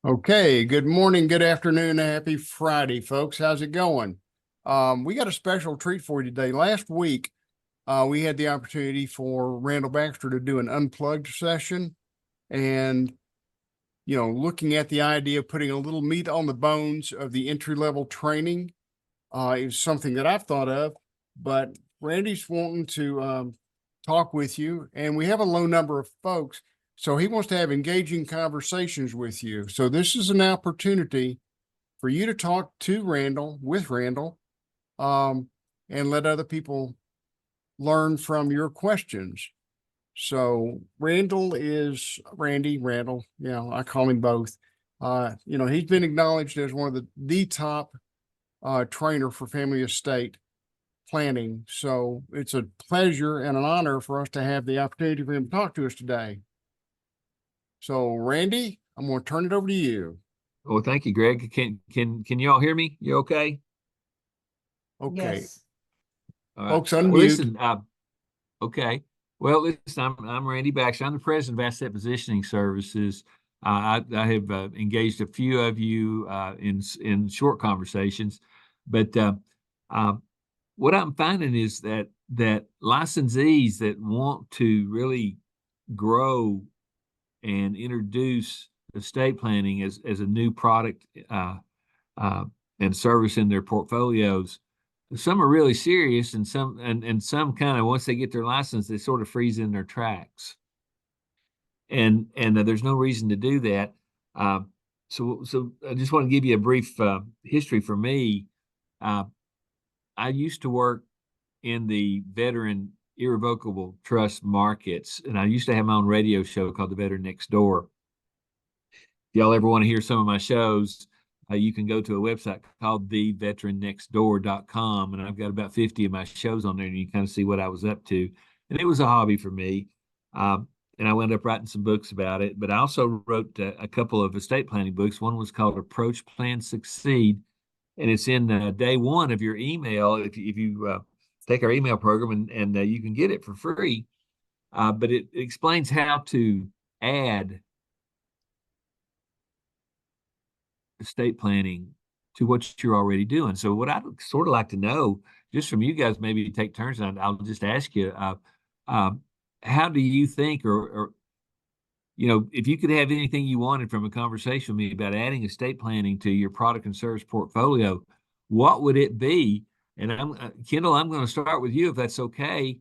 Okay, good morning, good afternoon, happy Friday, folks. How's it going? We got a special treat for you today. Last week, we had the opportunity for Randall Baxter to do an unplugged session, and looking at the idea of putting a little meat on the bones of the entry-level training is something that I've thought of, but Randy's wanting to talk with you, and we have a low number of folks. So he wants to have engaging conversations with you. So this is an opportunity for you to talk to Randall, with Randall, um, and let other people learn from your questions. So Randall is Randall. I call him both. He's been acknowledged as one of the top trainer for family estate planning. So it's a pleasure and an honor for us to have the opportunity for him to talk to us today. So Randy, I'm going to turn it over to you. Well, thank you, Greg. Can you all hear me? You okay? Okay. Yes. All right. Folks, Well, unmute. listen. Okay. Well, listen. I'm Randy Baxter. I'm the president of Asset Positioning Services. I have engaged a few of you in short conversations, but what I'm finding is that licensees that want to really grow and introduce estate planning as a new product uh, and service in their portfolios. Some are really serious, and some kind of once they get their license, they sort of freeze in their tracks. And there's no reason to do that. Uh, so I just want to give you a brief history for me. Uh, I used to work in the veteran irrevocable trust markets, and I used to have my own radio show called The Veteran Next Door. If y'all ever want to hear some of my shows, you can go to a website called theveterannextdoor.com, and I've got about 50 of my shows on there, and you kind of see what I was up to. And it was a hobby for me. And I wound up writing some books about it, but I also wrote a couple of estate planning books. One was called Approach, Plan, Succeed, and it's in day one of your email. If you take our email program, and you can get it for free, but it explains how to add estate planning to what you're already doing. So what I'd sort of like to know, just from you guys, maybe take turns, and I'll just ask you, uh, how do you think, or if you could have anything you wanted from a conversation with me about adding estate planning to your product and service portfolio, what would it be? And Kendall, I'm going to start with you if that's okay.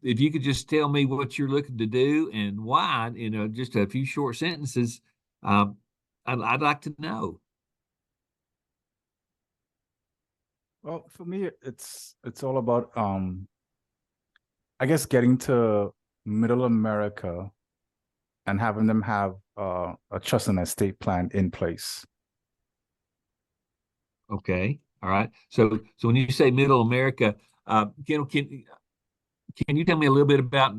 If you could just tell me what you're looking to do and why, just a few short sentences, um, I'd like to know. Well, for me, it's all about I guess getting to middle America and having them have a trust and estate plan in place. Okay. All right. So when you say middle America, can you tell me a little bit about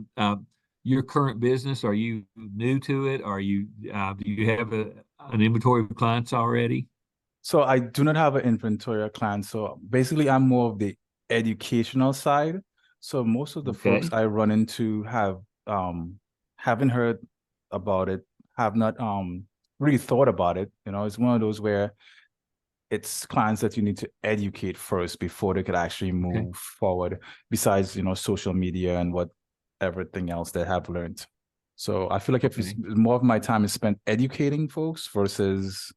your current business? Are you new to it? Do you have an inventory of clients already? So I do not have an inventory of clients. So basically, I'm more of the educational side. So most of the folks Okay. I run into have haven't heard about it, have not really thought about it. It's one of those where it's clients that you need to educate first before they could actually Okay. move forward, besides, social media and what everything else they have learned. So I feel like if it's Okay. more of my time is spent educating folks versus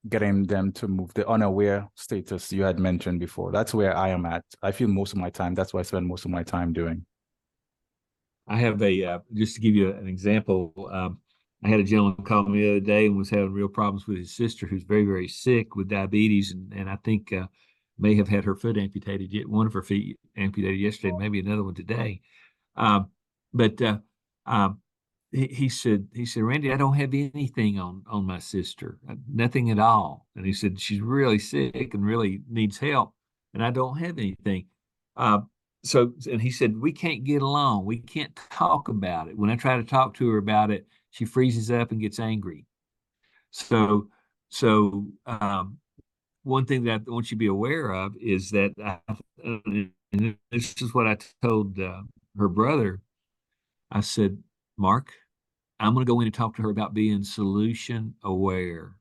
getting them to move the unaware status you had mentioned before. That's where I am at. I feel most of my time. That's what I spend most of my time doing. I have just to give you an example. I had a gentleman call me the other day and was having real problems with his sister, who's very, very sick with diabetes, and I think may have had her foot amputated yet, one of her feet amputated yesterday, maybe another one today. Um, but he said, Randy, I don't have anything on my sister, nothing at all. And he said she's really sick and really needs help, and I don't have anything. Uh, and he said we can't get along. We can't talk about it. When I try to talk to her about it, she freezes up and gets angry. So one thing that I want you to be aware of is that, and this is what I told her brother. I said, Mark, I'm going to go in and talk to her about being solution aware.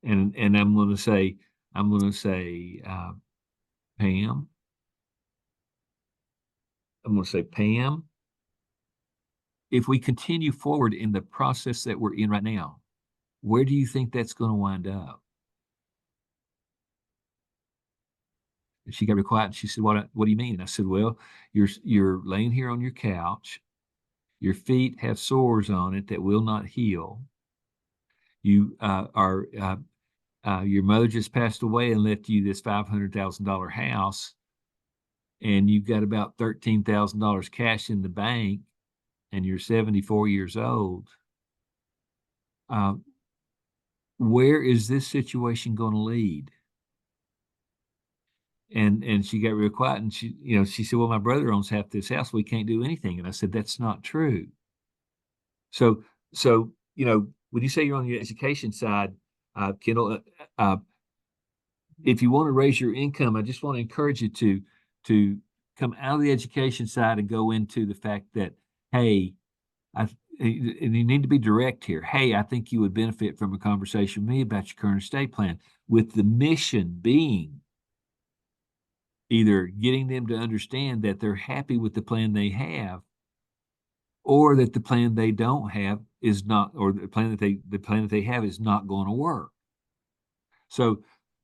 And I'm going to say, Pam, Pam, if we continue forward in the process that we're in right now, where do you think that's going to wind up? And she got real quiet and she said, what do you mean? And I said, well, you're laying here on your couch. Your feet have sores on it that will not heal. You your mother just passed away and left you this $500,000 house, and you've got about $13,000 cash in the bank, and you're 74 years old. Where is this situation going to lead? And she got real quiet, and she said, well, my brother owns half this house. We can't do anything. And I said, that's not true. So, when you say you're on your education side, Kendall, if you want to raise your income, I just want to encourage you to come out of the education side and go into the fact that, hey, and you need to be direct here. Hey, I think you would benefit from a conversation with me about your current estate plan, with the mission being either getting them to understand that they're happy with the plan they have, or that the plan they don't have is not, or the plan that they have is not going to work. So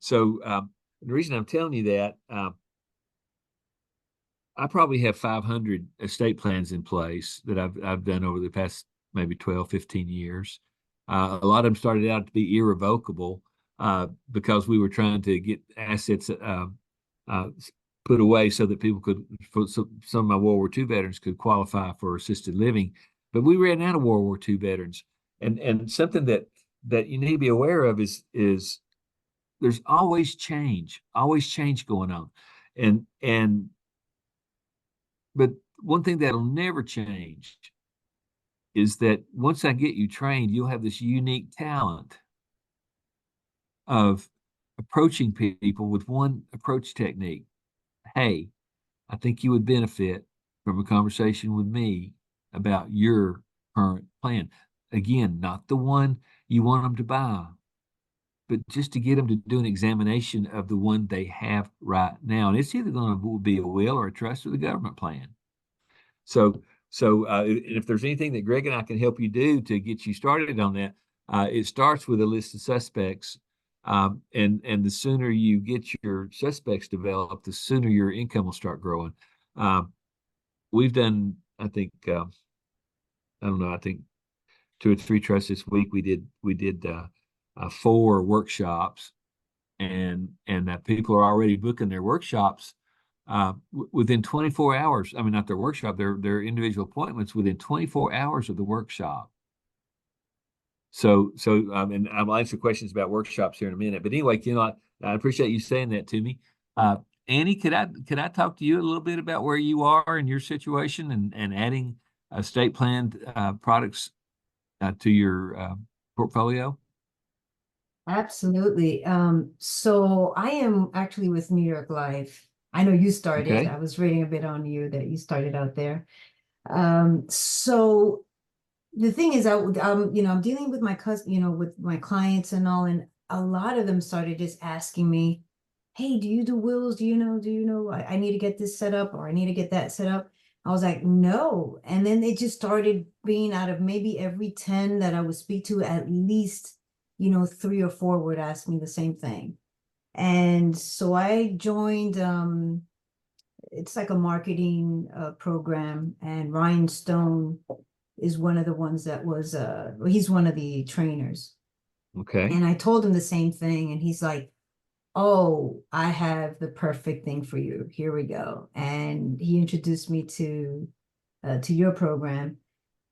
the reason I'm telling you that, I probably have 500 estate plans in place that I've done over the past maybe 12, 15 years. A lot of them started out to be irrevocable because we were trying to get assets put away so that people could, some of my World War II veterans could qualify for assisted living. But we ran out of World War II veterans. And something that you need to be aware of is there's always change going on. But one thing that'll never change is that once I get you trained, you'll have this unique talent of approaching people with one approach technique. Hey, I think you would benefit from a conversation with me about your current plan. Again, not the one you want them to buy, but just to get them to do an examination of the one they have right now. And it's either going to be a will or a trust or the government plan. So if there's anything that Greg and I can help you do to get you started on that, it starts with a list of suspects. And the sooner you get your suspects developed, the sooner your income will start growing. We've done, I think, I don't know, I think 2 or 3 trusts this week. We did 4 workshops, and people are already booking their workshops within 24 hours. I mean, not their workshop, their individual appointments within 24 hours of the workshop. So and I'll answer questions about workshops here in a minute. But anyway, I appreciate you saying that to me. Annie, could I talk to you a little bit about where you are in your situation and adding estate planned products to your portfolio? Absolutely. So I am actually with New York Life. I know you started. Okay. I was reading a bit on you that you started out there. So the thing is, I'm dealing with my cousin, with my clients and all, and a lot of them started just asking me, "Hey, do you do wills? Do you know? I need to get this set up, or I need to get that set up." I was like, "No," and then it just started being out of maybe every 10 that I would speak to, at least 3 or 4 would ask me the same thing. And so I joined, it's like a marketing program, and Ryan Stone is one of the ones that was, he's one of the trainers. Okay. And I told him the same thing, and he's like, "Oh, I have the perfect thing for you. Here we go." And he introduced me to your program.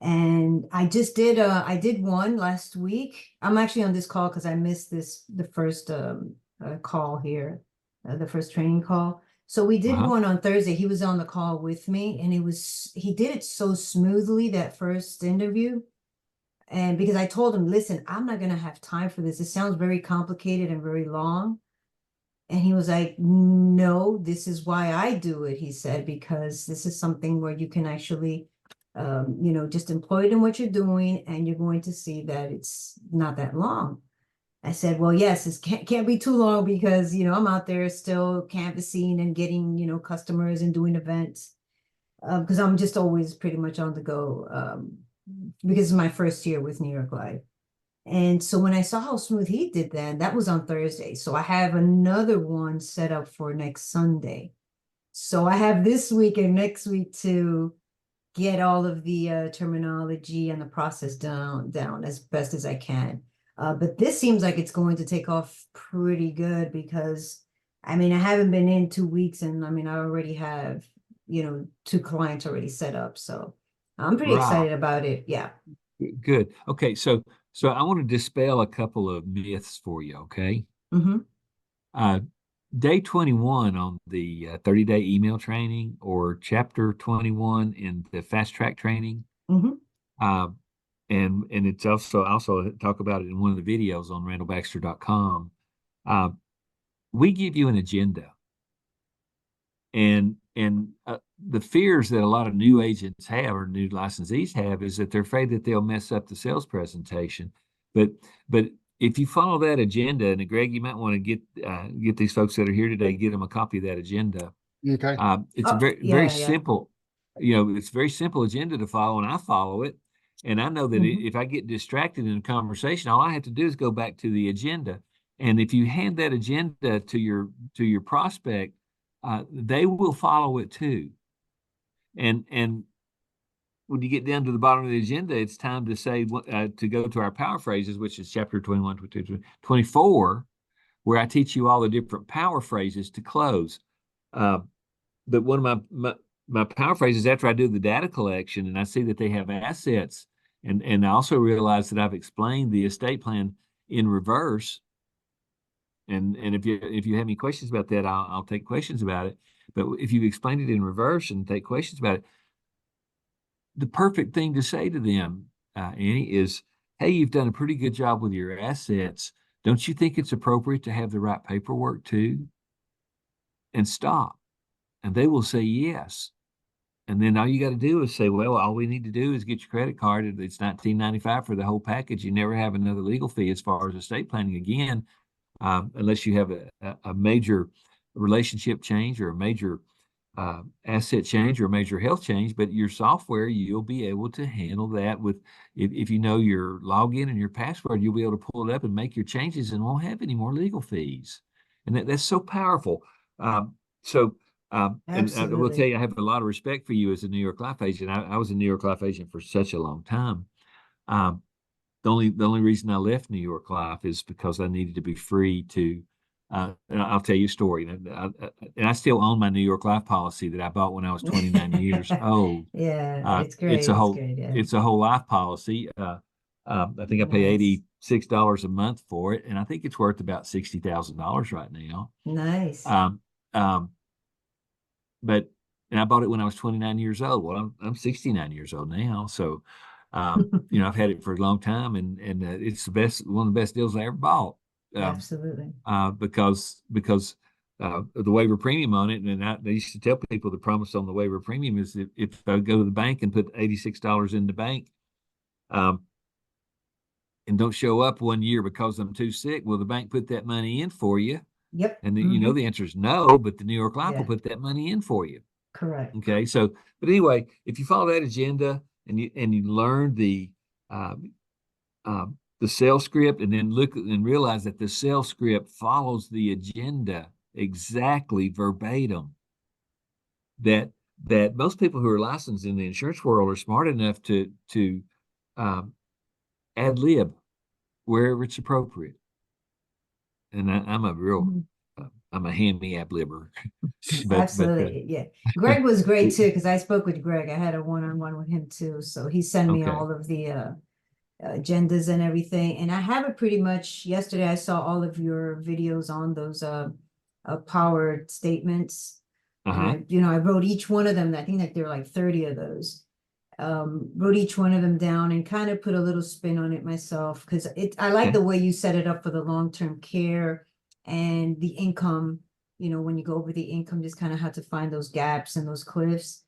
And I did one last week. I'm actually on this call because I missed the first call here, the first training call. So we did one on Thursday. He was on the call with me, and he did it so smoothly, that first interview. And because I told him, "Listen, I'm not going to have time for this. It sounds very complicated and very long." And he was like, "No, this is why I do it," he said, "because this is something where you can actually you know, just employed in what you're doing, and you're going to see that it's not that long. I said, well, yes, it can't be too long because, you know, I'm out there still canvassing and getting, you know, customers and doing events. Because I'm just always pretty much on the go, because it's my first year with New York Life. And so when I saw how smooth he did that, that was on Thursday. So I have another one set up for next Sunday. So I have this week and next week to get all of the terminology and the process down as best as I can. But this seems like it's going to take off pretty good because, I mean, I haven't been in 2 weeks, and I mean, I already have, you know, 2 clients already set up. So I'm pretty Wow. excited about it. Yeah. Good. Okay. So I want to dispel a couple of myths for you. Okay. Mm-hmm. Day 21 on the 30-day email training, or chapter 21 in the fast track training. Mm-hmm. And it's also talk about it in one of the videos on randallbaxter.com. We give you an agenda, and the fears that a lot of new agents have, or new licensees have, is that they're afraid that they'll mess up the sales presentation. But if you follow that agenda, and Greg, you might want to get these folks that are here today, get them a copy of that agenda. Okay. It's Oh, very yeah, yeah. simple. You know, it's a very simple agenda to follow, and I follow it. And I know that Mhm. if I get distracted in a conversation, all I have to do is go back to the agenda. And if you hand that agenda to your prospect, they will follow it too. And when you get down to the bottom of the agenda, it's time to say to go to our power phrases, which is chapter 21, 22, 24, where I teach you all the different power phrases to close. But one of my power phrases, after I do the data collection and I see that they have assets, and I also realize that I've explained the estate plan in reverse. And if you have any questions about that, I'll take questions about it. But if you explain it in reverse and take questions about it, the perfect thing to say to them, Annie, is, hey, you've done a pretty good job with your assets. Don't you think it's appropriate to have the right paperwork too? And stop. And they will say yes. And then all you got to do is say, well, all we need to do is get your credit card. It's $19.95 for the whole package. You never have another legal fee as far as estate planning again, unless you have a major relationship change, or a major asset change, or a major health change. But your software, you'll be able to handle that with, if you know your login and your password, you'll be able to pull it up and make your changes and won't have any more legal fees. And that's so powerful. And I will tell Absolutely. you, I have a lot of respect for you as a New York Life agent. I was a New York Life agent for such a long time. The only reason I left New York Life is because I needed to be free to. And I'll tell you a story. And I still own my New York Life policy that I bought when I was 29 years old. Yeah, it's It's great. a It's whole great. Yeah. it's a whole life policy. I think I pay Nice. $86 a month for it, and I think it's worth about $60,000 right now. Nice. Um, um, but and I bought it when I was 29 years old. Well, I'm 69 years old now, so you know, I've had it for a long time, and it's one of the best deals I ever bought. Absolutely. Because of the waiver premium on it. And I used to tell people the promise on the waiver premium is that if I go to the bank and put $86 in the bank, and don't show up 1 year because I'm too sick, will the bank put that money in for you? Yep. And you know the answer is no, but the New York Life will Yeah. put that money in for you. Correct. Okay, so but anyway, if you follow that agenda and you learn the sales script, and then look and realize that the sales script follows the agenda exactly verbatim, that most people who are licensed in the insurance world are smart enough to ad lib wherever it's appropriate. And I'm a real Mhm. I'm a hammy ad libber. but Absolutely. Yeah. Greg was great too, because I spoke with Greg. I had a one-on-one with him too. So he sent me okay. all of the agendas and everything. And I have it pretty much. Yesterday I saw all of your videos on those powered statements. And I wrote each one of them. I think that there are like 30 of those. Wrote each one of them down and kind of put a little spin on it myself, because I like the way you set it up for the long-term care and the income. When you go over the income, just kind of have to find those gaps and those cliffs.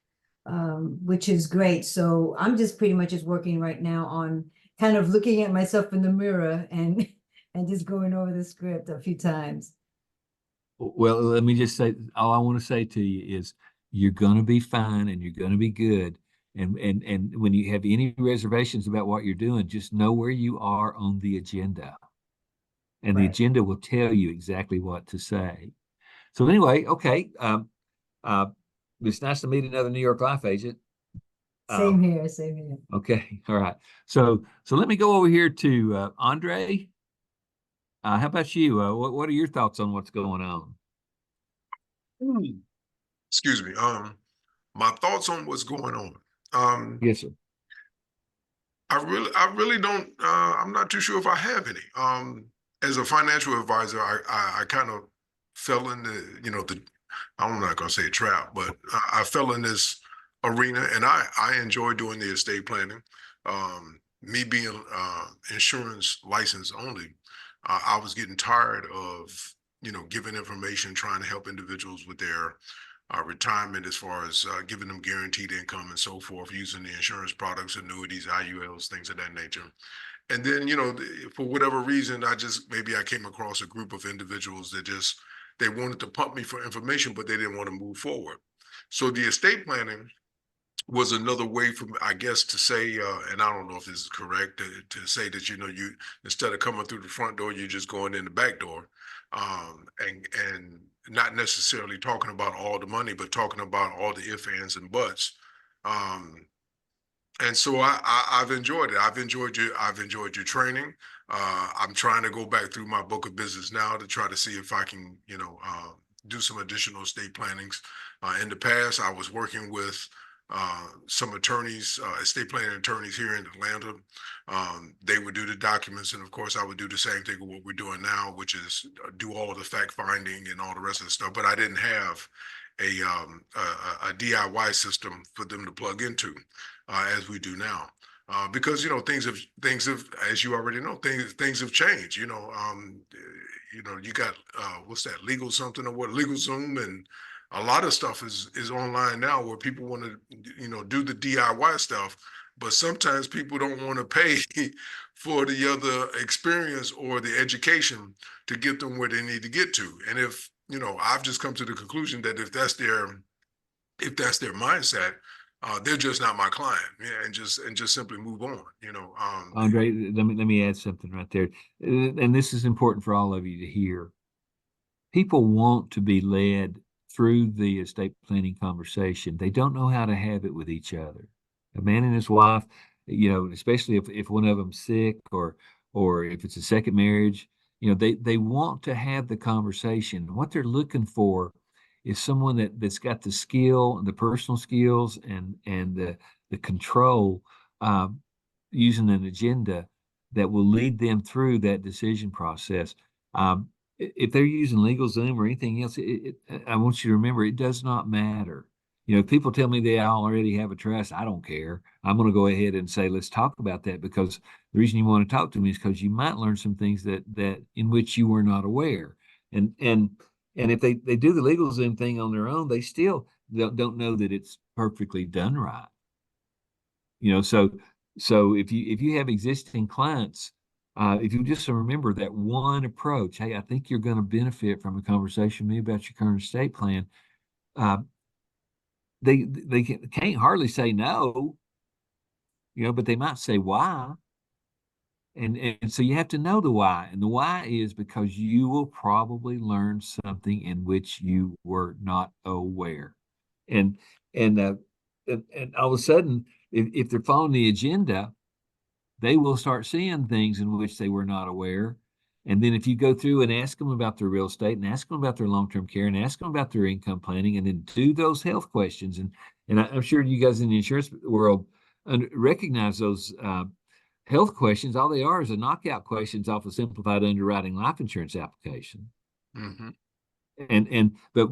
which is great. So I'm just pretty much just working right now on kind of looking at myself in the mirror and and just going over the script a few times. Well, let me just say, all I want to say to you is you're going to be fine and you're going to be good. And when you have any reservations about what you're doing, just know where you are on the agenda. And the Right. agenda will tell you exactly what to say. So anyway, okay. Uh, it's nice to meet another New York Life agent. Same here, same here. Okay. All right. So let me go over here to Andre. How about you? What are your thoughts on what's going on? Excuse me. My thoughts on what's going on. Um, Yes, sir. I really don't. I'm not too sure if I have any. As a financial advisor, I kind of fell into, I'm not gonna say a trap, but I fell in this arena, and I enjoy doing the estate planning. Me being insurance license only, I was getting tired of giving information, trying to help individuals with their retirement, as far as giving them guaranteed income and so forth, using the insurance products, annuities, IULs, things of that nature. And then, for whatever reason, maybe I came across a group of individuals that just, they wanted to pump me for information, but they didn't want to move forward. So the estate planning was another way for me, I guess, to say, and I don't know if this is correct, to say that, you instead of coming through the front door, you're just going in the back door, and not necessarily talking about all the money, but talking about all the ifs, ands, and buts. Um, and so I've enjoyed it. I've enjoyed your training. I'm trying to go back through my book of business now to try to see if I can, do some additional estate plannings. In the past, I was working with some attorneys, estate planning attorneys here in Atlanta. They would do the documents, and of course, I would do the same thing with what we're doing now, which is do all the fact finding and all the rest of the stuff. But I didn't have a DIY system for them to plug into, as we do now. Because things have, as you already know, things have changed. You got what's that, legal something, or what, legal Zoom, and a lot of stuff is online now, where people want to do the DIY stuff, but sometimes people don't want to pay for the other experience or the education to get them where they need to get to. And if I've just come to the conclusion that if that's their mindset, they're just not my client. Yeah, and just simply move on. Andre, let me add something right there. And this is important for all of you to hear. People want to be led through the estate planning conversation. They don't know how to have it with each other. A man and his wife, especially if one of them's sick, or if it's a second marriage, they want to have the conversation. What they're looking for is someone that's got the skill, the personal skills, and the control, using an agenda that will lead them through that decision process. If they're using LegalZoom or anything else, I want you to remember, it does not matter. If people tell me they already have a trust, I don't care. I'm going to go ahead and say, let's talk about that, because the reason you want to talk to me is because you might learn some things that in which you were not aware. And if they do the LegalZoom thing on their own, they still don't know that it's perfectly done right. So if you have existing clients, if you just remember that one approach, hey, I think you're going to benefit from a conversation with me about your current estate plan. They can't hardly say no, but they might say why. And so you have to know the why. And the why is because you will probably learn something in which you were not aware. And and all of a sudden, if they're following the agenda, they will start seeing things in which they were not aware. And then if you go through and ask them about their real estate, and ask them about their long-term care, and ask them about their income planning, and then do those health questions. And I'm sure you guys in the insurance world recognize those health questions. All they are is a knockout questions off a simplified underwriting life insurance application. Mm-hmm. But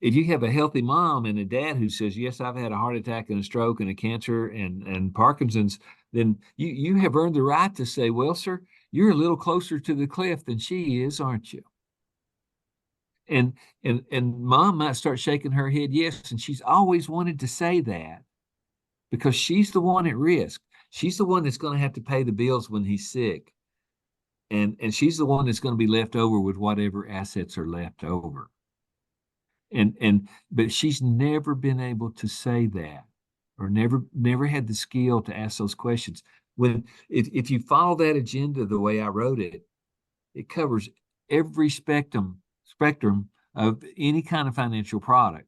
if you have a healthy mom and a dad who says, yes, I've had a heart attack and a stroke and a cancer and Parkinson's, then you have earned the right to say, well, sir, you're a little closer to the cliff than she is, aren't you? And mom might start shaking her head, yes, and she's always wanted to say that. because she's the one at risk. She's the one that's going to have to pay the bills when he's sick. And she's the one that's going to be left over with whatever assets are left over. But she's never been able to say that, or never had the skill to ask those questions. If you follow that agenda the way I wrote it, it covers every spectrum of any kind of financial product.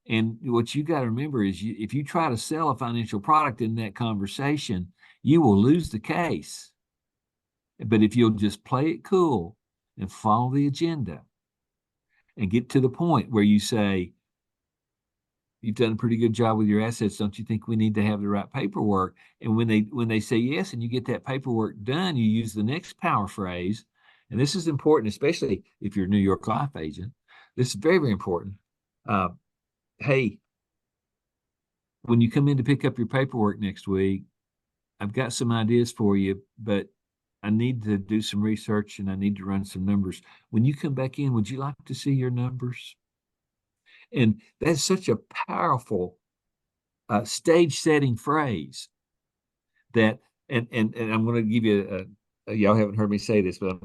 And what you got to remember is, if you try to sell a financial product in that conversation, you will lose the case. But if you'll just play it cool and follow the agenda and get to the point where you say, you've done a pretty good job with your assets, don't you think we need to have the right paperwork? And when they say yes, and you get that paperwork done, you use the next power phrase. And this is important, especially if you're a New York Life agent. This is very, very important. Hey, when you come in to pick up your paperwork next week, I've got some ideas for you, but I need to do some research and I need to run some numbers. When you come back in, would you like to see your numbers? And that's such a powerful stage setting phrase that, and I'm going to give you y'all haven't heard me say this, but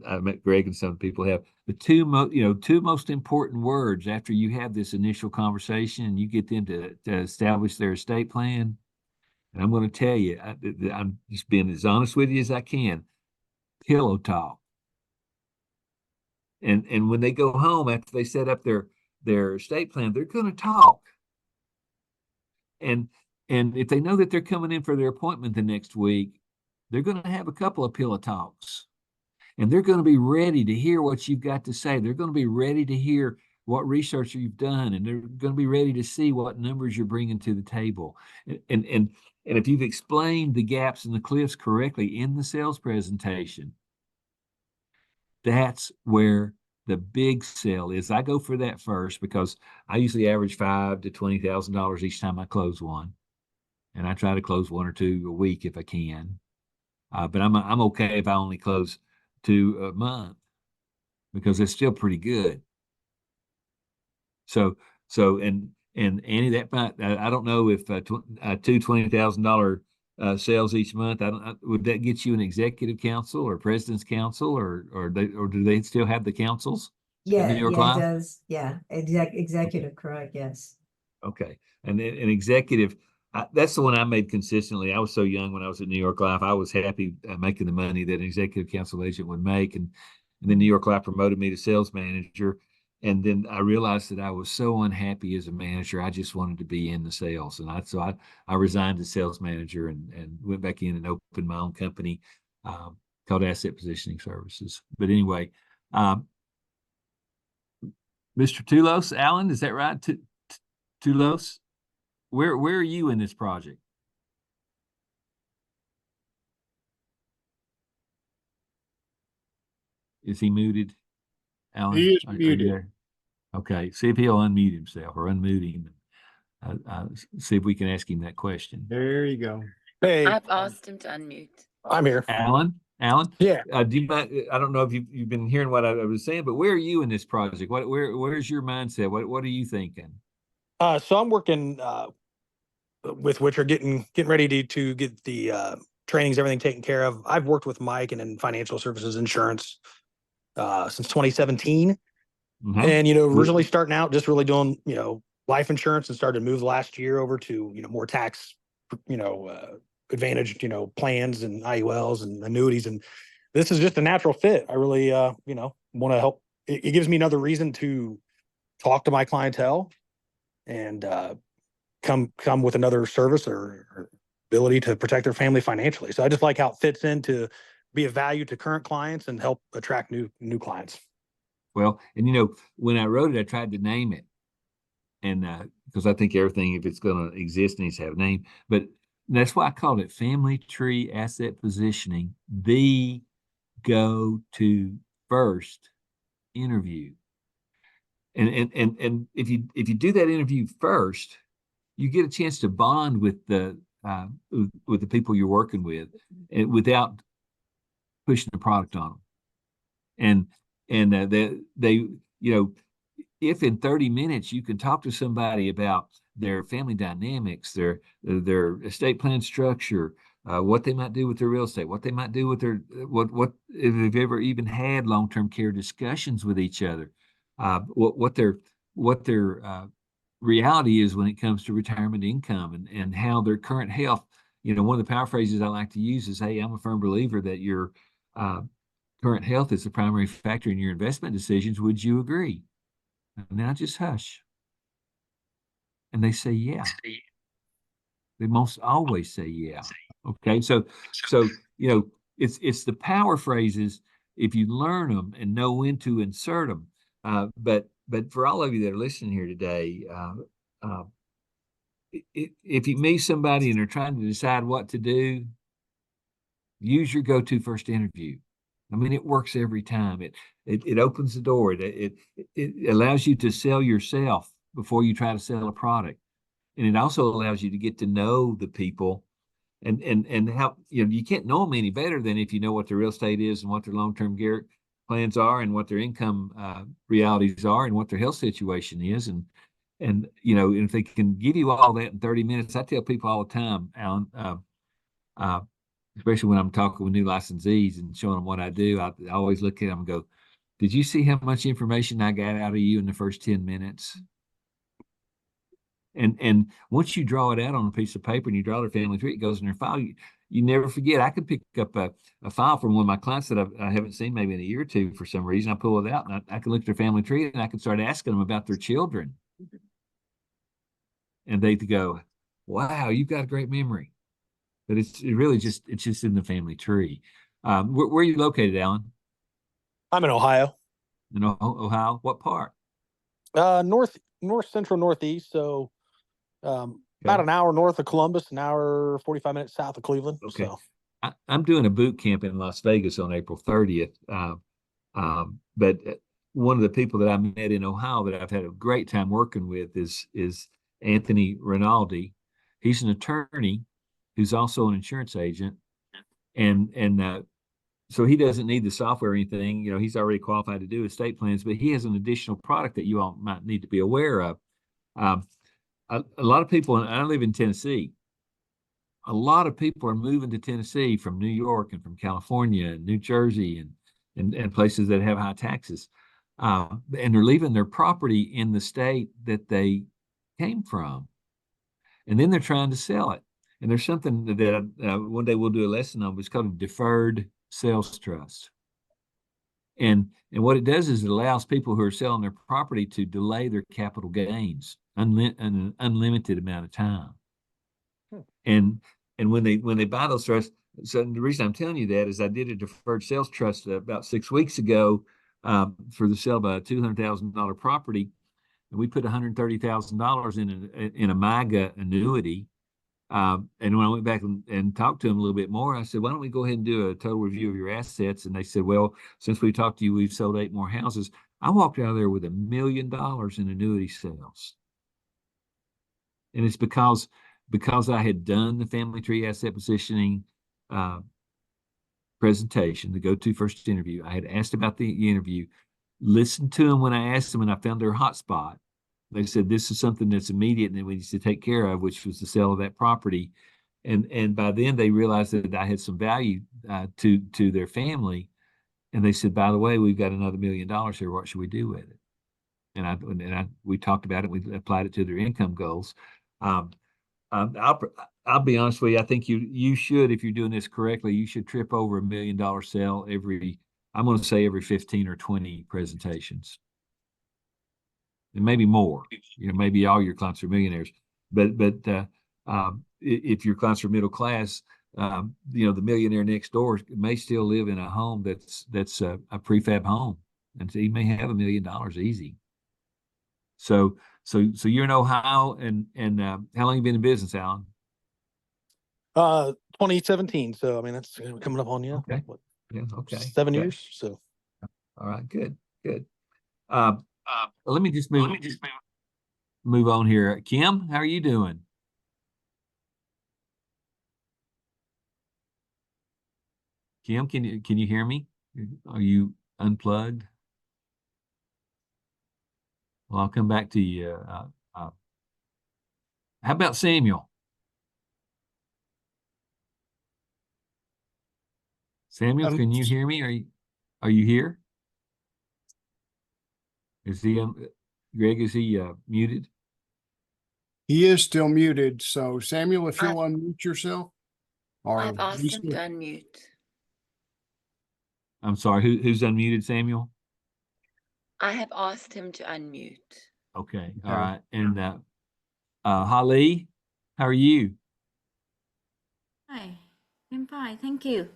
I met Greg and some people have the two most important words after you have this initial conversation and you get them to establish their estate plan. And I'm going to tell you, I'm just being as honest with you as I can. Pillow talk. And when they go home after they set up their estate plan, they're going to talk. And if they know that they're coming in for their appointment the next week, they're going to have a couple of pillow talks. And they're going to be ready to hear what you've got to say. They're going to be ready to hear what research you've done, and they're going to be ready to see what numbers you're bringing to the table. And if you've explained the gaps and the cliffs correctly in the sales presentation, that's where the big sale is. I go for that first because I usually average $5,000 to $20,000 each time I close one, and I try to close one or two a week if I can. But I'm okay if I only close 2 a month, because it's still pretty good. So and Annie, that might, I don't know if two $20,000 sales each month. Would that get you an executive council or president's council, or do they still have the councils? Yeah, New York yeah, Life? it does. Yeah, executive, correct, yes. Okay, and then an executive. That's the one I made consistently. I was so young when I was at New York Life. I was happy making the money that an executive council agent would make, and then New York Life promoted me to sales manager. And then I realized that I was so unhappy as a manager. I just wanted to be in the sales. And so I resigned as sales manager and went back in and opened my own company called Asset Positioning Services. But anyway, Mr. Tulos, Alan, is that right? Tulos, where are you in this project? Is he muted? Alan, He is are you muted. there? Okay, see if he'll unmute himself or unmute him. See if we can ask him that question. There you go. Hey, I've asked him to unmute. I'm here. Alan, Yeah. do you mind, I don't know if you've been hearing what I was saying, but where are you in this project? Where's your mindset? What are you thinking? So I'm working with which are getting ready to get the trainings, everything taken care of. I've worked with Mike and in financial services insurance since 2017. Mm-hmm. And, originally starting out just really doing, life insurance, and started to move last year over to, more tax, advantage, plans and IULs and annuities. And this is just a natural fit. I really, want to help. It gives me another reason to talk to my clientele and come with another service or ability to protect their family financially. So I just like how it fits in to be of value to current clients and help attract new clients. Well, and when I wrote it, I tried to name it, and because I think everything, if it's going to exist, needs to have a name. But that's why I called it Family Tree Asset Positioning, the go-to first interview. And if you do that interview first, you get a chance to bond with the people you're working with, and without pushing the product on them. And they if in 30 minutes you can talk to somebody about their family dynamics, their estate plan structure, what they might do with their real estate, what they might do with their what if they've ever even had long-term care discussions with each other, what their reality is when it comes to retirement income and how their current health. You know, one of the power phrases I like to use is, "Hey, I'm a firm believer that your current health is the primary factor in your investment decisions. Would you agree?" And now just hush. And they say, yeah. They most always say, yeah. Okay. So, you know, it's the power phrases if you learn them and know when to insert them. But for all of you that are listening here today, if you meet somebody and they're trying to decide what to do, use your go-to first interview. I mean, it works every time. It opens the door. It allows you to sell yourself before you try to sell a product, and it also allows you to get to know the people, and how you can't know them any better than if you know what their real estate is and what their long-term care plans are and what their income realities are and what their health situation is, and if they can give you all that in 30 minutes. I tell people all the time, Alan. Especially when I'm talking with new licensees and showing them what I do, I always look at them and go, "Did you see how much information I got out of you in the first 10 minutes?" And once you draw it out on a piece of paper and you draw their family tree, it goes in their file. You never forget. I could pick up a file from one of my clients that I haven't seen maybe in a year or two for some reason. I pull it out and I can look at their family tree and I can start asking them about their children. And they go, "Wow, you've got a great memory." But it's just in the family tree. Where are you located, Alan? I'm in Ohio, In Ohio? What part? north central northeast. So about Okay. an hour north of Columbus, an hour 45 minutes south of Cleveland. Okay. So I'm doing a boot camp in Las Vegas on April 30th. But one of the people that I met in Ohio that I've had a great time working with is Anthony Rinaldi. He's an attorney who's also an insurance agent, and so he doesn't need the software or anything. He's already qualified to do estate plans, but he has an additional product that you all might need to be aware of. Um, a lot of people, and I live in Tennessee, a lot of people are moving to Tennessee from New York and from California and New Jersey and places that have high taxes. And they're leaving their property in the state that they came from. And then they're trying to sell it. And there's something that one day we'll do a lesson on. It's called a deferred sales trust. And what it does is it allows people who are selling their property to delay their capital gains an unlimited amount of time. And when they buy those trusts, so the reason I'm telling you that is I did a deferred sales trust about 6 weeks ago for the sale of a $200,000 property, and we put $130,000 in a MIGA annuity. And when I went back and talked to them a little bit more, I said, "Why don't we go ahead and do a total review of your assets?" And they said, "Well, since we talked to you, we've sold 8 more houses." I walked out of there with $1 million in annuity sales. And it's because I had done the family tree asset positioning presentation, the go-to first interview. I had asked about the interview, listened to them when I asked them, and I found their hot spot. They said, "This is something that's immediate and that we need to take care of," which was the sale of that property. And by then they realized that I had some value to their family. And they said, "By the way, we've got another $1 million here. What should we do with it?" And we talked about it. We applied it to their income goals. I'll be honest with you. I think you should, if you're doing this correctly, you should trip over $1 million sale I'm going to say every 15 or 20 presentations. And maybe more. Maybe all your clients are millionaires, but if your clients are middle class, the millionaire next door may still live in a home that's a prefab home, and so he may have $1 million easy. So you're in Ohio, and how long you been in business, Alan? 2017. So I mean that's coming up on Okay. Yeah. Okay. 7 Okay. years. So All right. Good. Let me just move on here. Kim, how are you doing? Kim, can you hear me? Are you unplugged? Well, I'll come back to you. How about Samuel? Samuel, Um, can you hear me? Are you here? Is he Greg, is he muted? He is still muted. So Samuel, if you'll unmute yourself. Or I've asked him to restart. unmute. I'm sorry, who's unmuted, Samuel? I have asked him to unmute. Okay, all Okay. right. And Holly, how are you? Hi, I'm fine, thank you.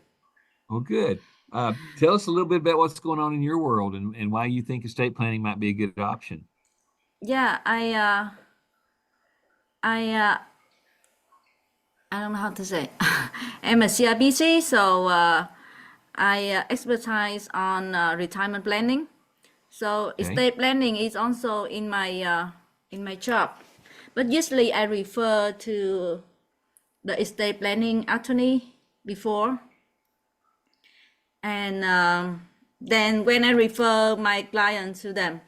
Well, good. Tell us a little bit about what's going on in your world and why you think estate planning might be a good option. Yeah, I don't know how to say. I'm a CIBC, so I expertise on retirement planning. So Okay. estate planning is also in my job, but usually I refer to the estate planning attorney before, and then when I refer my client to them,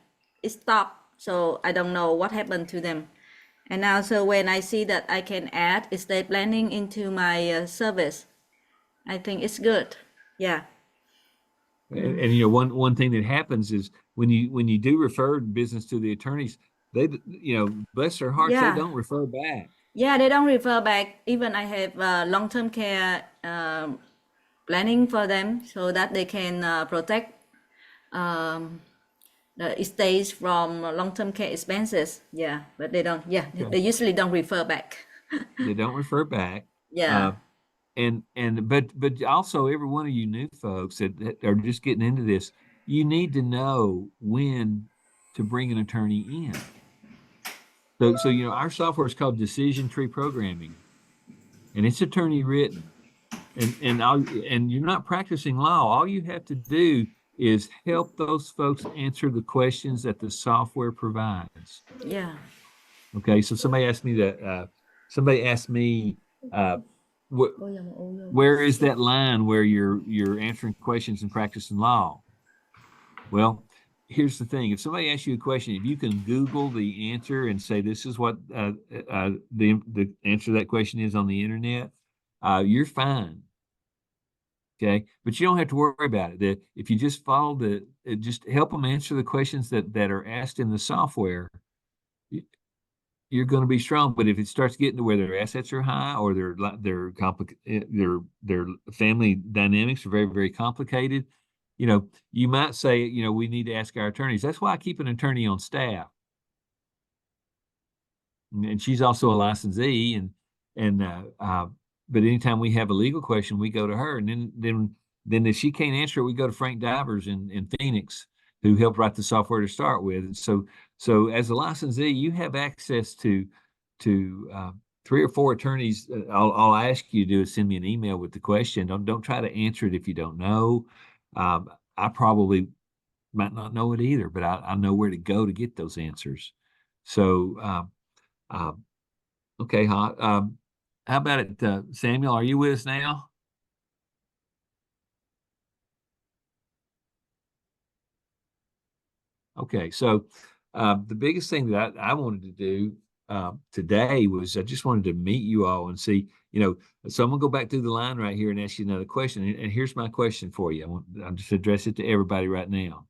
it stopped. So I don't know what happened to them. And also when I see that I can add estate planning into my service, I think it's good. Yeah. And you know, one thing that happens is when you do refer business to the attorneys, they, you know, bless their hearts, they Yeah. don't refer back. Yeah, they don't refer back. Even I have long-term care planning for them so that they can protect the estates from long-term care expenses. Yeah, but they don't. Yeah, Okay. they usually don't refer back. They don't refer back. Yeah. But also every one of you new folks that are just getting into this, you need to know when to bring an attorney in. So you know, our software is called Decision Tree Programming, and it's attorney written. And you're not practicing law. All you have to do is help those folks answer the questions that the software provides. Yeah. Okay, so somebody asked me, where is that line where you're answering questions and practicing law? Well, here's the thing: if somebody asks you a question, if you can Google the answer and say this is what the answer to that question is on the internet, you're fine. Okay, but you don't have to worry about it. If you just follow just help them answer the questions that are asked in the software, you're going to be strong. But if it starts getting to where their assets are high or their family dynamics are very, very complicated, you know, you might say, you know, we need to ask our attorneys. That's why I keep an attorney on staff. And she's also a licensee but anytime we have a legal question, we go to her. And then if she can't answer it, we go to Frank Divers in Phoenix, who helped write the software to start with. And so as a licensee, you have access to 3 or 4 attorneys. All I ask you to do is send me an email with the question. Don't try to answer it if you don't know. I probably might not know it either, but I know where to go to get those answers. So okay, how about it, Samuel? Are you with us now? Okay, so the biggest thing that I wanted to do today was I just wanted to meet you all and see, you know, so I'm gonna go back through the line right here and ask you another question. And here's my question for you. I'll just address it to everybody right now.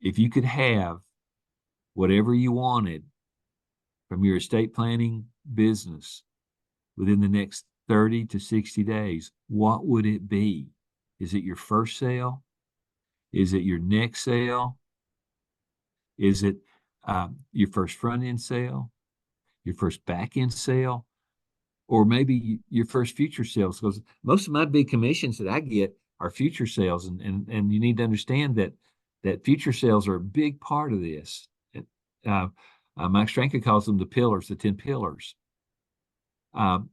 If you could have whatever you wanted from your estate planning business within the next 30 to 60 days, what would it be? Is it your first sale? Is it your next sale? Is it your first front end sale, your first back end sale, or maybe your first future sales? Because most of my big commissions that I get are future sales, and you need to understand that future sales are a big part of this. Mike Stranka calls them the pillars, the 10 pillars. Alan,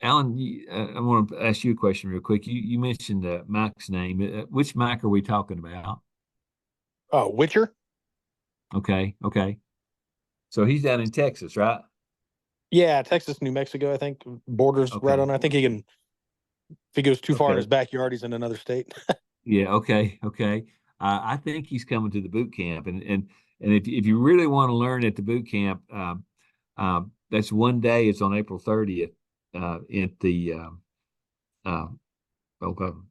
I want to ask you a question real quick. You mentioned Mike's name. Which Mike are we talking about? Oh, Witcher? Okay. So he's down in Texas, right? Yeah, Texas, New Mexico, I think. Borders right Okay. on. I think if he goes too far in Okay. his backyard, he's in another state. Yeah. Okay. I think he's coming to the boot camp, and if you really want to learn at the boot camp, that's one day. It's on April 30th, at the,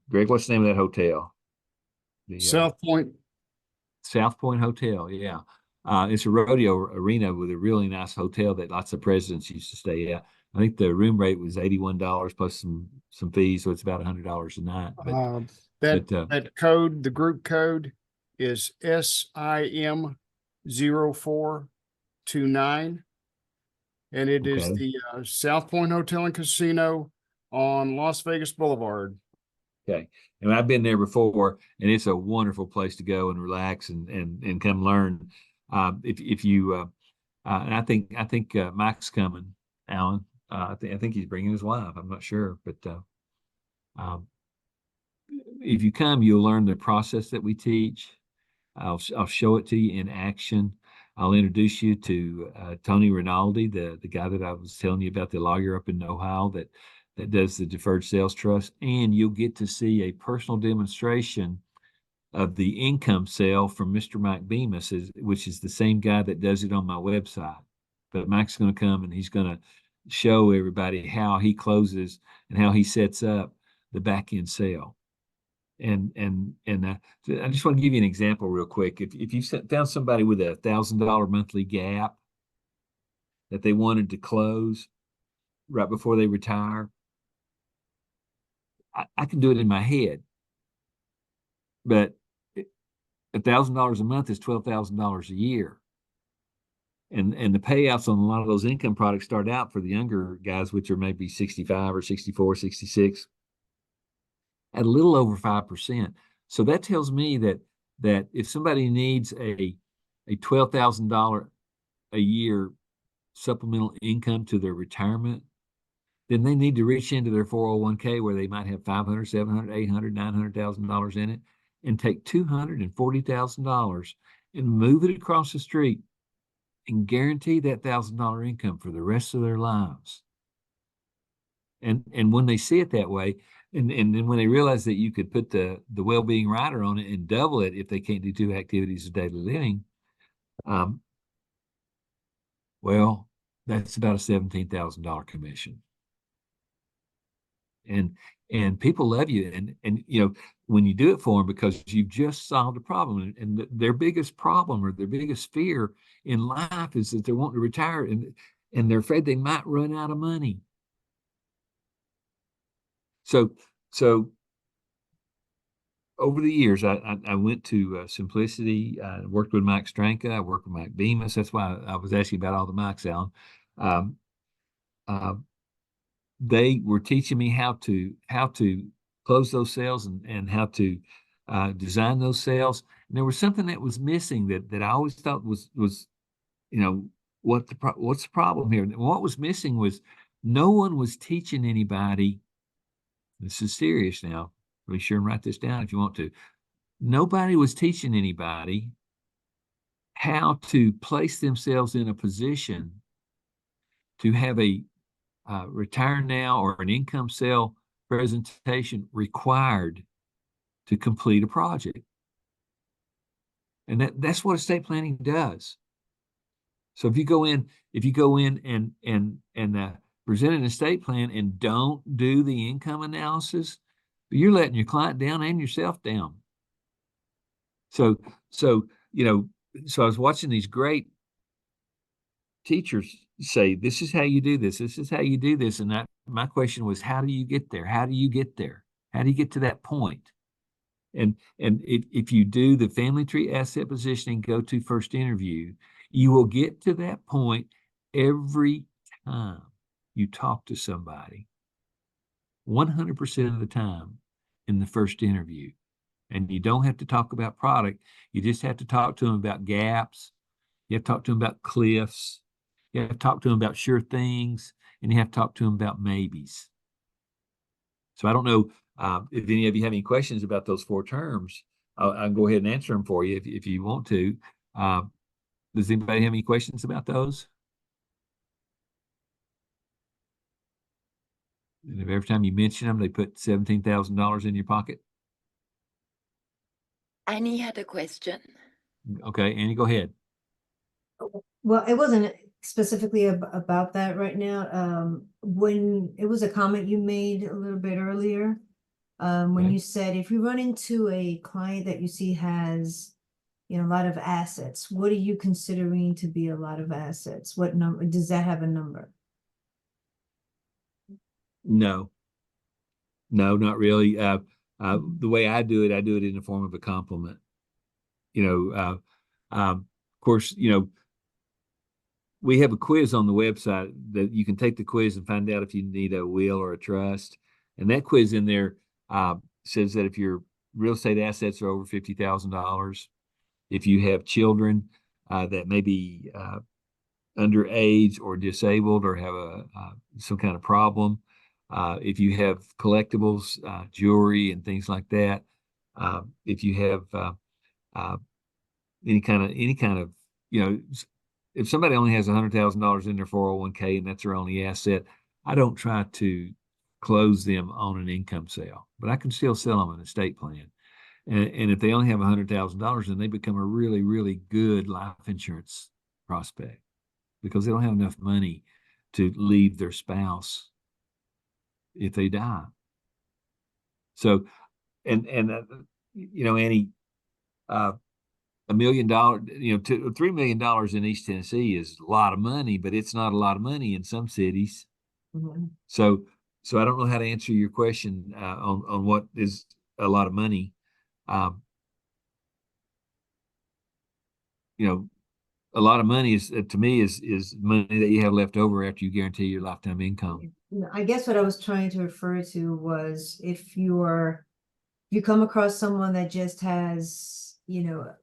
Greg, what's the name of that hotel? The, South Point. South Point Hotel. Yeah. It's a rodeo arena with a really nice hotel that lots of presidents used to stay at. I think the room rate was $81 plus some fees, so it's about $100 a night. That code, the group code is SIM 0429. And it is Okay. the South Point Hotel and Casino on Las Vegas Boulevard. Okay. And I've been there before, and it's a wonderful place to go and relax and come learn. If you and I think Mike's coming, Alan. I think he's bringing his wife. I'm not sure, but um, if you come, you'll learn the process that we teach. I'll show it to you in action. I'll introduce you to Tony Rinaldi, the guy that I was telling you about, the lawyer up in Ohio that does the deferred sales trust, and you'll get to see a personal demonstration of the income sale from Mr. Mike Bemis, which is the same guy that does it on my website. But Mike's going to come and he's going to show everybody how he closes and how he sets up the back end sale. And I just want to give you an example real quick. If you found somebody with $1,000 monthly gap that they wanted to close right before they retire, I can do it in my head. But $1,000 a month is $12,000 a year. And the payouts on a lot of those income products start out for the younger guys, which are maybe 65 or 64, 66, at a little over 5%. So that tells me that if somebody needs a $12,000 a year supplemental income to their retirement, then they need to reach into their 401k where they might have $500, $700, $800, $900,000 in it, and take $240,000 and move it across the street and guarantee that $1,000 income for the rest of their lives. And when they see it that way, and then when they realize that you could put the well-being rider on it and double it if they can't do 2 activities of daily living, well, that's about a $17,000 commission. And people love you, and you know, when you do it for them, because you've just solved a problem, and their biggest problem or their biggest fear in life is that they want to retire and they're afraid they might run out of money. So over the years, I went to Simplicity. I worked with Mike Stranka. I worked with Mike Bemis. That's why I was asking about all the Mikes, Alan. They were teaching me how to close those sales and how to design those sales. And there was something that was missing that I always thought was you know, what's the problem here? And what was missing was no one was teaching anybody. This is serious now. Be sure and write this down if you want to. Nobody was teaching anybody how to place themselves in a position to have a retire now or an income sale presentation required to complete a project. And that's what estate planning does. So if you go in and present an estate plan and don't do the income analysis, you're letting your client down and yourself down. So you know, so I was watching these great teachers say, this is how you do this. This is how you do this. And my question was, how do you get there? How do you get there? How do you get to that point? And if you do the family tree asset positioning go-to first interview, you will get to that point every time you talk to somebody, 100% of the time in the first interview. And you don't have to talk about product. You just have to talk to them about gaps. You have to talk to them about cliffs. You have to talk to them about sure things, and you have to talk to them about maybes. So I don't know if any of you have any questions about those 4 terms. I can go ahead and answer them for you if you want to. Does anybody have any questions about those? And if every time you mention them, they put $17,000 in your pocket? Annie had a question. Okay, Annie, go ahead. Well, it wasn't specifically about that right now. When it was a comment you made a little bit earlier, when Okay. you said if you run into a client that you see has, you know, a lot of assets, what are you considering to be a lot of assets? What number, does that have a number? No, not really. The way I do it in the form of a compliment. You know, of course, you know, we have a quiz on the website that you can take the quiz and find out if you need a will or a trust. And that quiz in there says that if your real estate assets are over $50,000, if you have children that may be underage or disabled or have some kind of problem, if you have collectibles, jewelry and things like that, if you have any kind of, you know, if somebody only has $100,000 in their 401k and that's their only asset, I don't try to close them on an income sale, but I can still sell them an estate plan. And if they only have $100,000, then they become a really, really good life insurance prospect because they don't have enough money to leave their spouse if they die. So, and you know, Annie, $1 million, you know, $3 million in East Tennessee is a lot of money, but it's not a lot of money in some cities. Mhm. So I don't know how to answer your question on what is a lot of money. You know, a lot of money is to me is money that you have left over after you guarantee your lifetime income. No, I guess what I was trying to refer to was if you come across someone that just has, you know,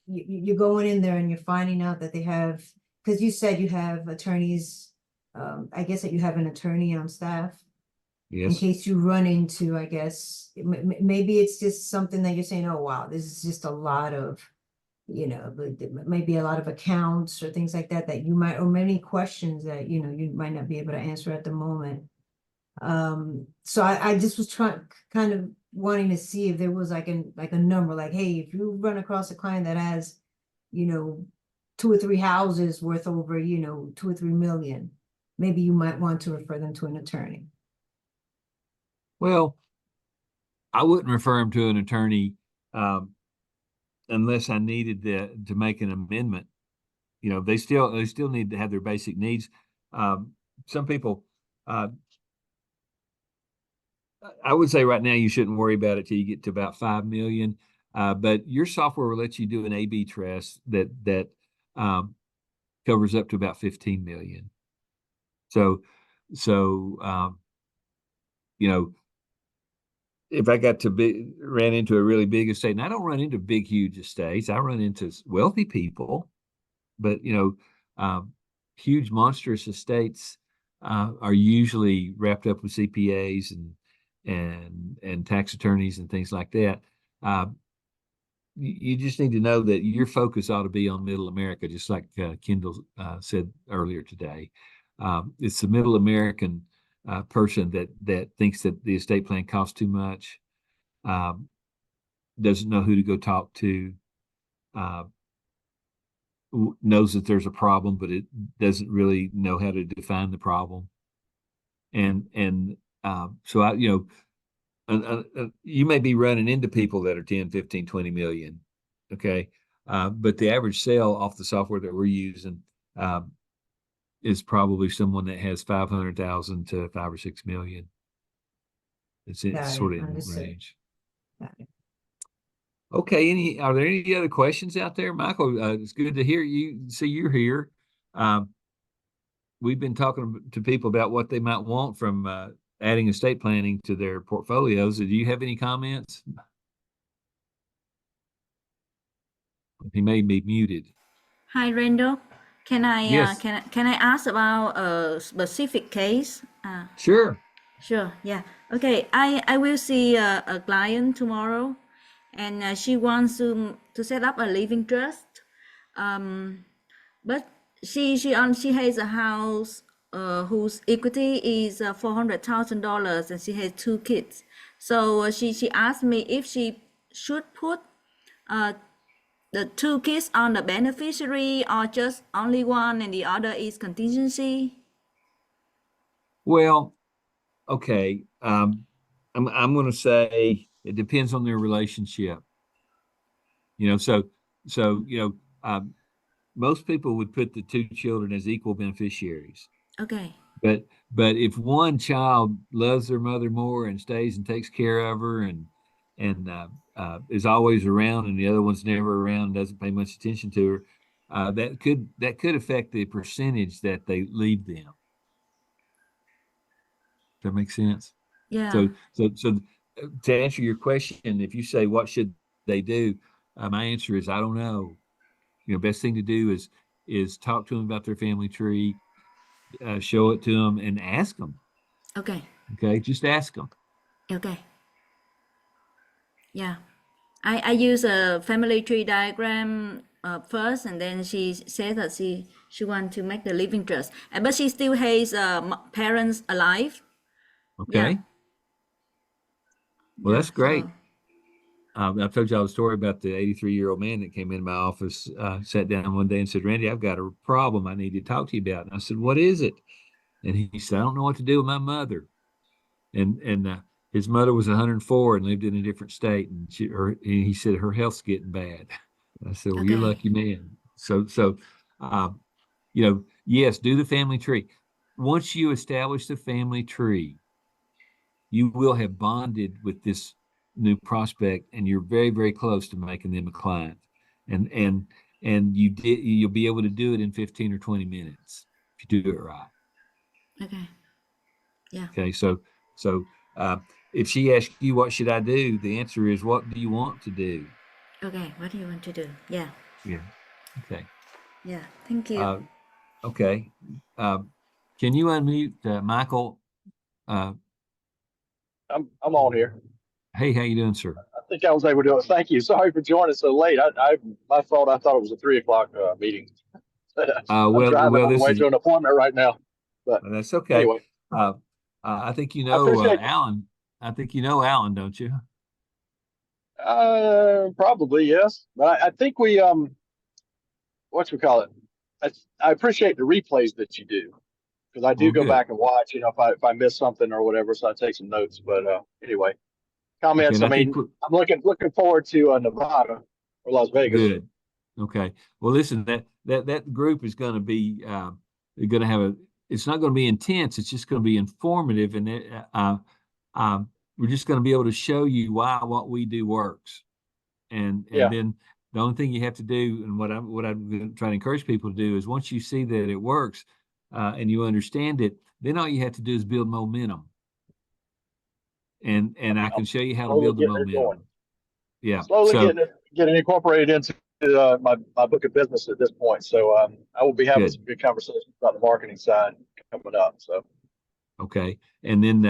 you're going in there and you're finding out that they have, because you said you have attorneys, I guess that you have an attorney on staff in Yes. case you run into, I guess, maybe it's just something that you're saying, oh, wow, this is just a lot of, you know, maybe a lot of accounts or things like that, that you might, or many questions that, you know, you might not be able to answer at the moment. So I just was kind of wanting to see if there was like a number, like, hey, if you run across a client that has, you know, 2 or 3 houses worth over, you know, 2 or 3 million, maybe you might want to refer them to an attorney. Well, I wouldn't refer them to an attorney unless I needed to make an amendment. You know, they still need to have their basic needs. Some people, I would say right now you shouldn't worry about it till you get to about 5 million. But your software will let you do an A/B test that covers up to about 15 million. So you know, if I got to ran into a really big estate, and I don't run into big, huge estates, I run into wealthy people, but you know, huge monstrous estates are usually wrapped up with CPAs and tax attorneys and things like that. You just need to know that your focus ought to be on middle America, just like Kendall said earlier today. It's the middle American person that thinks that the estate plan costs too much, doesn't know who to go talk to, knows that there's a problem, but it doesn't really know how to define the problem. And so I, you know, you may be running into people that are 10, 15, 20 million. Okay. But the average sale off the software that we're using is probably someone that has 500,000 to 5 or 6 million. It's sort of in that range. Got it. Okay. Are there any other questions out there, Michael? It's good to hear you. See, you're here. We've been talking to people about what they might want from adding estate planning to their portfolios. Do you have any comments? He may be muted. Hi, Randall. Can I Yes. can I ask about a specific case? Sure. Sure. Yeah. Okay. I will see a client tomorrow, and she wants to set up a living trust. But she has a house whose equity is $400,000, and she has 2 kids. So she asked me if she should put the two kids are the beneficiary or just only one and the other is contingency? Well, okay. I'm going to say it depends on their relationship. Most people would put the two children as equal beneficiaries. Okay. But if one child loves their mother more and stays and takes care of her and is always around, and the other one's never around, doesn't pay much attention to her, that could affect the percentage that they leave them. Does that make sense? Yeah. So to answer your question, if you say what should they do, my answer is I don't know. Best thing to do is talk to them about their family tree, show it to them, and ask them. Okay. Okay, just ask them. Okay. Yeah. I use a family tree diagram first, and then she said that she want to make the living trust, but she still has parents alive. Okay. Yeah. Well, Yeah, that's great. so- I've told y'all a story about the 83-year-old man that came into my office, sat down one day and said, Randy, I've got a problem I need to talk to you about. And I said, what is it? And he said, I don't know what to do with my mother. And his mother was 104 and lived in a different state. And he said, her health's getting bad. I said, well, you're Okay. lucky man. So, yes, do the family tree. Once you establish the family tree, you will have bonded with this new prospect, and you're very, very close to making them a client. And you'll be able to do it in 15 or 20 minutes if you do it right. Okay. Yeah. Okay. So if she asks you what should I do, the answer is what do you want to do? Okay. What do you want to do? Yeah. Yeah. Okay. Yeah. Thank you. Okay. Can you unmute Michael? I'm on here. Hey, how you doing, sir? I think I was able to do it. Thank you. Sorry for joining so late. My fault. I thought it was a 3 o'clock meeting. I'm driving on the way to an appointment right now. But that's okay. Anyway, I think I appreciate Alan. I think you know Alan, don't you? probably yes. But I think we what you call it. I appreciate the replays that you do, because I do Well, go good. back and watch. If I miss something or whatever, so I take some notes. But anyway, comments. Okay, I mean, I'm looking forward to Nevada or Las Vegas. Good. Okay. Well, listen, that group is going to be going to have it's not going to be intense. It's just going to be informative, and we're just going to be able to show you why what we do works. And then the only thing you have to do, and what I'm trying to encourage people to do, is once you see that it works and you understand it, then all you have to do is build momentum. And I can show you how to build the momentum. Yeah. Slowly getting incorporated into my book of business at this point. So I will be having some good conversations about the marketing side coming up. So. Okay. And then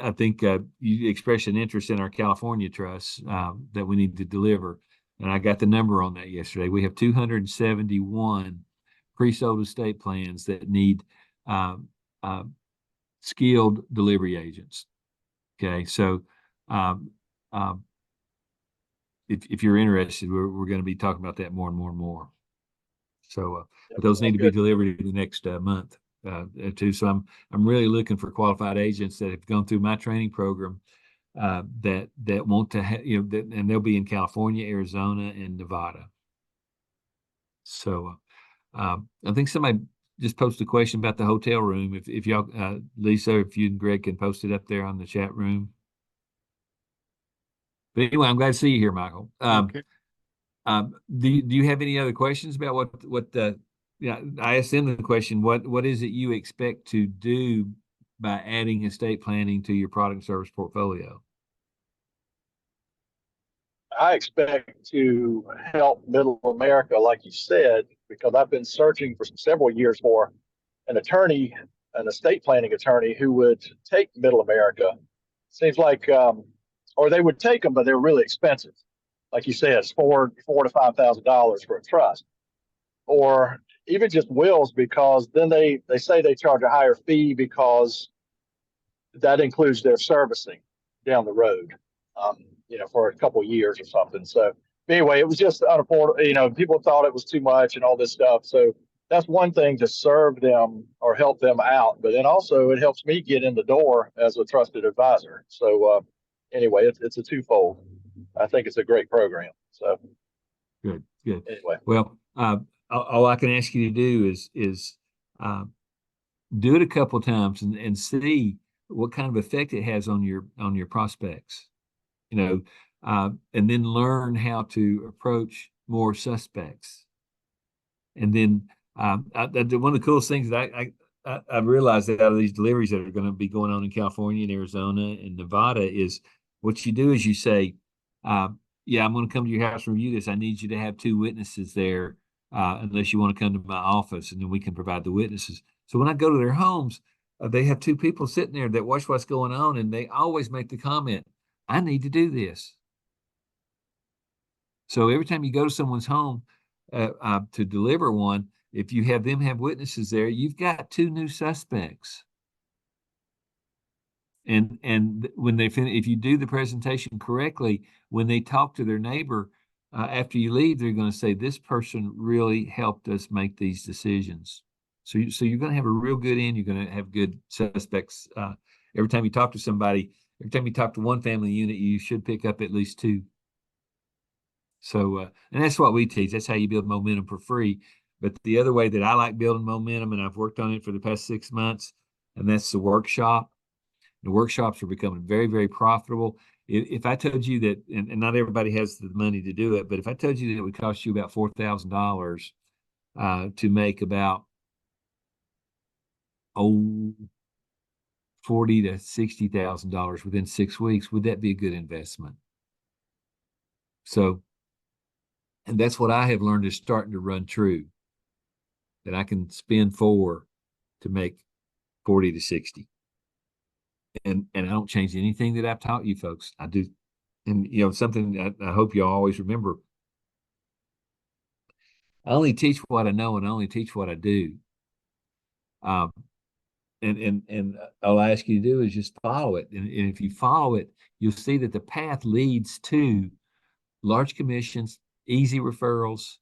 I think you expressed an interest in our California trust that we need to deliver. And I got the number on that yesterday. We have 271 pre-sold estate plans that need skilled delivery agents. Okay. So if you're interested, we're going to be talking about that more and more and more. So but those need to be delivered in the next month. Too. So I'm really looking for qualified agents that have gone through my training program that want to have, and they'll be in California, Arizona, and Nevada. So I think somebody just posted a question about the hotel room. If y'all, Lisa, if you and Greg can post it up there on the chat room. But anyway, I'm glad to see you here, Michael. Okay. Do you have any other questions about what I asked them the question, what is it you expect to do by adding estate planning to your product and service portfolio? I expect to help Middle America, like you said, because I've been searching for several years for an attorney, an estate planning attorney who would take Middle America. Seems like, or they would take them, but they're really expensive. Like you said, it's $4,000 to $5,000 for a trust, or even just wills, because then they say they charge a higher fee because that includes their servicing down the road, for a couple of years or something. So anyway, it was just unaffordable. You know, people thought it was too much and all this stuff. So that's one thing to serve them or help them out. But then also it helps me get in the door as a trusted advisor. So anyway, it's a twofold. I think it's a great program. So Good, good. anyway, Well, all I can ask you to do is uh, do it a couple of times and see what kind of effect it has on your prospects. You know, and then learn how to approach more suspects. And then one of the coolest things that I've realized that out of these deliveries that are going to be going on in California and Arizona and Nevada is what you do is you say, yeah, I'm going to come to your house and review this. I need you to have 2 witnesses there, unless you want to come to my office, and then we can provide the witnesses. So when I go to their homes, they have 2 people sitting there that watch what's going on, and they always make the comment, I need to do this. So every time you go to someone's home to deliver one, if you have them have witnesses there, you've got 2 new suspects. And when they finish, if you do the presentation correctly, when they talk to their neighbor after you leave, they're going to say, this person really helped us make these decisions. So you're going to have a real good end. You're going to have good suspects. Every time you talk to somebody, every time you talk to one family unit, you should pick up at least 2. So, and that's what we teach. That's how you build momentum for free. But the other way that I like building momentum, and I've worked on it for the past 6 months, and that's the workshop. The workshops are becoming very, very profitable. If I told you that, and not everybody has the money to do it, but if I told you that it would cost you about $4,000 to make about $40,000 to $60,000 within 6 weeks, would that be a good investment? So, and that's what I have learned is starting to run true, that I can spend 4 to make 40 to 60. And I don't change anything that I've taught you folks. I do. And, you know, something I hope you always remember, I only teach what I know and I only teach what I do. And I'll ask you to do is just follow it. And if you follow it, you'll see that the path leads to large commissions, easy referrals,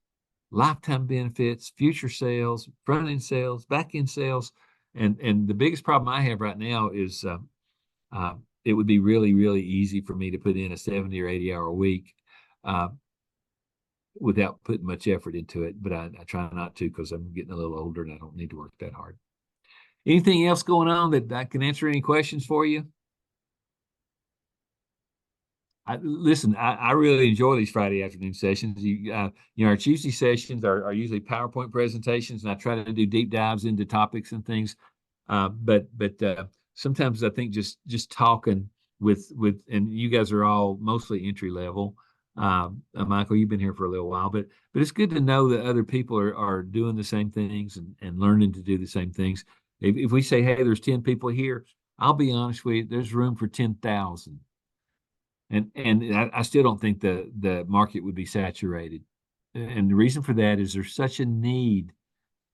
lifetime benefits, future sales, front end sales, back end sales. And the biggest problem I have right now is it would be really, really easy for me to put in a 70 or 80 hour week without putting much effort into it. But I try not to because I'm getting a little older and I don't need to work that hard. Anything else going on that I can answer any questions for you? Listen, I really enjoy these Friday afternoon sessions. You know, our Tuesday sessions are usually PowerPoint presentations, and I try to do deep dives into topics and things. But sometimes I think just talking with and you guys are all mostly entry level. Michael, you've been here for a little while, but it's good to know that other people are doing the same things and learning to do the same things. If we say, hey, there's 10 people here, I'll be honest with you, there's room for 10,000. And I still don't think the market would be saturated. And the reason for that is there's such a need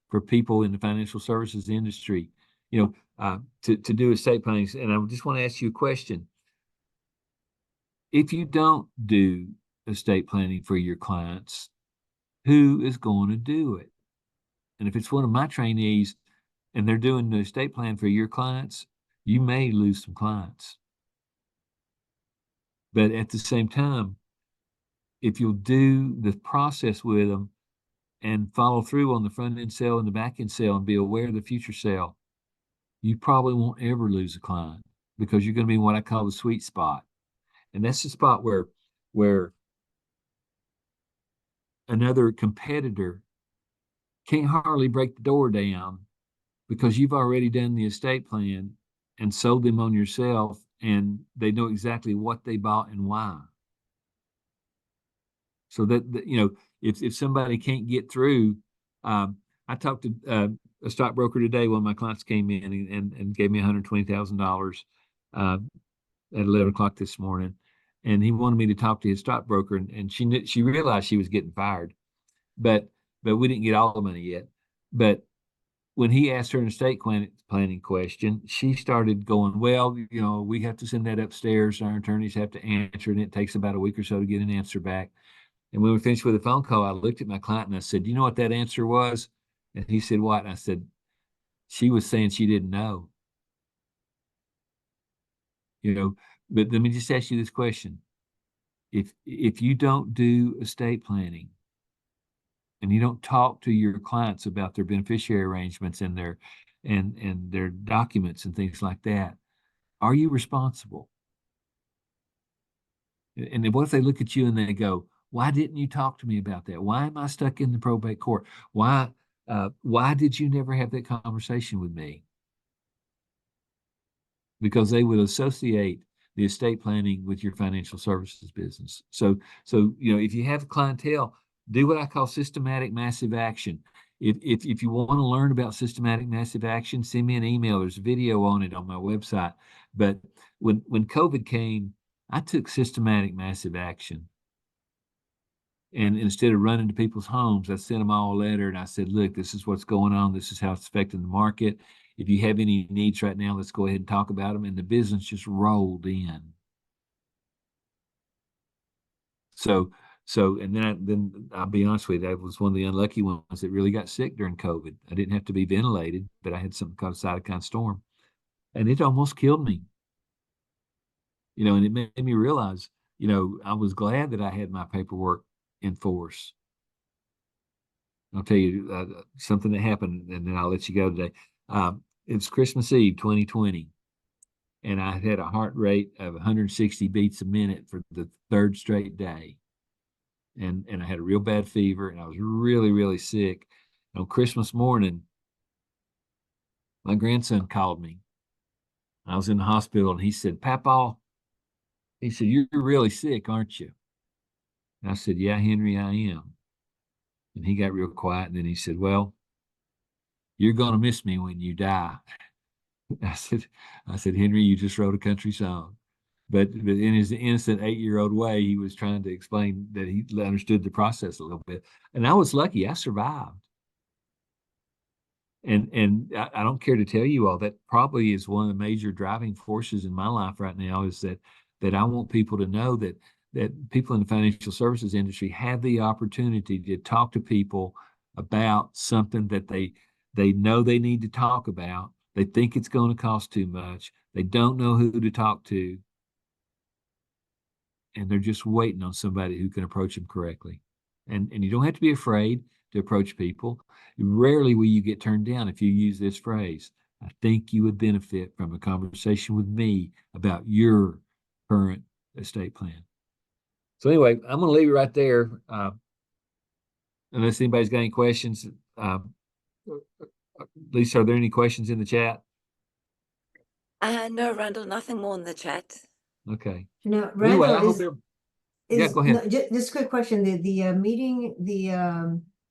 for people in the financial services industry, you know, to do estate planning. And I just want to ask you a question. If you don't do estate planning for your clients, who is going to do it? And if it's one of my trainees and they're doing the estate plan for your clients, you may lose some clients. But at the same time, if you'll do the process with them and follow through on the front end sale and the back end sale and be aware of the future sale, you probably won't ever lose a client because you're going to be in what I call the sweet spot. And that's the spot where another competitor can't hardly break the door down because you've already done the estate plan and sold them on yourself, and they know exactly what they bought and why. So that you know, if somebody can't get through, I talked to a stockbroker today. One of my clients came in and gave me $120,000 at 11 o'clock this morning, and he wanted me to talk to his stockbroker, and she realized she was getting fired, but we didn't get all the money yet. But when he asked her an estate planning question, she started going, well, you know, we have to send that upstairs. Our attorneys have to answer, and it takes about a week or so to get an answer back. And when we finished with the phone call, I looked at my client and I said, you know what that answer was? And he said, what? And I said, she was saying she didn't know. You know, but let me just ask you this question. If you don't do estate planning and you don't talk to your clients about their beneficiary arrangements and their documents and things like that, are you responsible? And then what if they look at you and they go, why didn't you talk to me about that? Why am I stuck in the probate court? Why did you never have that conversation with me? Because they would associate the estate planning with your financial services business. So if you have clientele, do what I call systematic massive action. If you want to learn about systematic massive action, send me an email. There's a video on it on my website. But when COVID came, I took systematic massive action. And instead of running to people's homes, I sent them all a letter and I said, look, this is what's going on. This is how it's affecting the market. If you have any needs right now, let's go ahead and talk about them. And the business just rolled in. And then I'll be honest with you, I was one of the unlucky ones that really got sick during COVID. I didn't have to be ventilated, but I had something called a cytokine storm, and it almost killed me. And it made me realize, I was glad that I had my paperwork in force. I'll tell you something that happened, and then I'll let you go today. It's Christmas Eve, 2020. And I had a heart rate of 160 beats a minute for the third straight day. And I had a real bad fever, and I was really, really sick. And on Christmas morning, my grandson called me. I was in the hospital, and he said, Papa, he said, you're really sick, aren't you? And I said, yeah, Henry, I am. And he got real quiet, and then he said, well, you're going to miss me when you die. I said, Henry, you just wrote a country song. But in his innocent 8-year-old way, he was trying to explain that he understood the process a little bit. And I was lucky. I survived. And I don't care to tell you all, that probably is one of the major driving forces in my life right now, is that I want people to know that people in the financial services industry have the opportunity to talk to people about something that they know they need to talk about. They think it's going to cost too much. They don't know who to talk to. And they're just waiting on somebody who can approach them correctly. And you don't have to be afraid to approach people. Rarely will you get turned down if you use this phrase. I think you would benefit from a conversation with me about your current estate plan. So anyway, I'm going to leave it right there. Unless anybody's got any questions. Lisa, are there any questions in the chat? No, Randall, nothing more in the chat. Okay. Now, Anyway, Randall, yeah, go ahead. no, just a quick question. The meeting,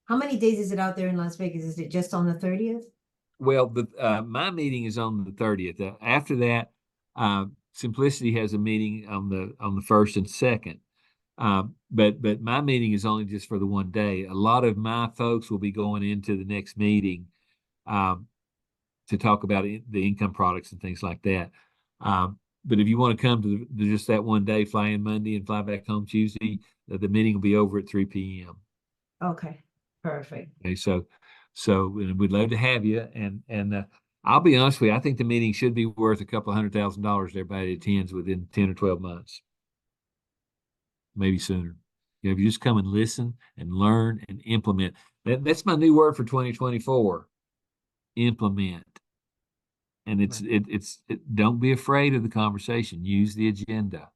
how many days is it out there in Las Vegas? Is it just on the 30th? Well, my meeting is on the 30th. After that, Simplicity has a meeting on the 1st and 2nd. But my meeting is only just for the one day. A lot of my folks will be going into the next meeting to talk about the income products and things like that. But if you want to come to just that one day, fly in Monday and fly back home Tuesday, the meeting will be over at 3 p.m. Okay, perfect. Okay, so and we'd love to have you. And I'll be honest with you, I think the meeting should be worth a couple $100,000 to everybody that attends within 10 or 12 months, maybe sooner. If you just come and listen and learn and implement. That's my new word for 2024. Implement. And don't be afraid of the conversation. Use the agenda.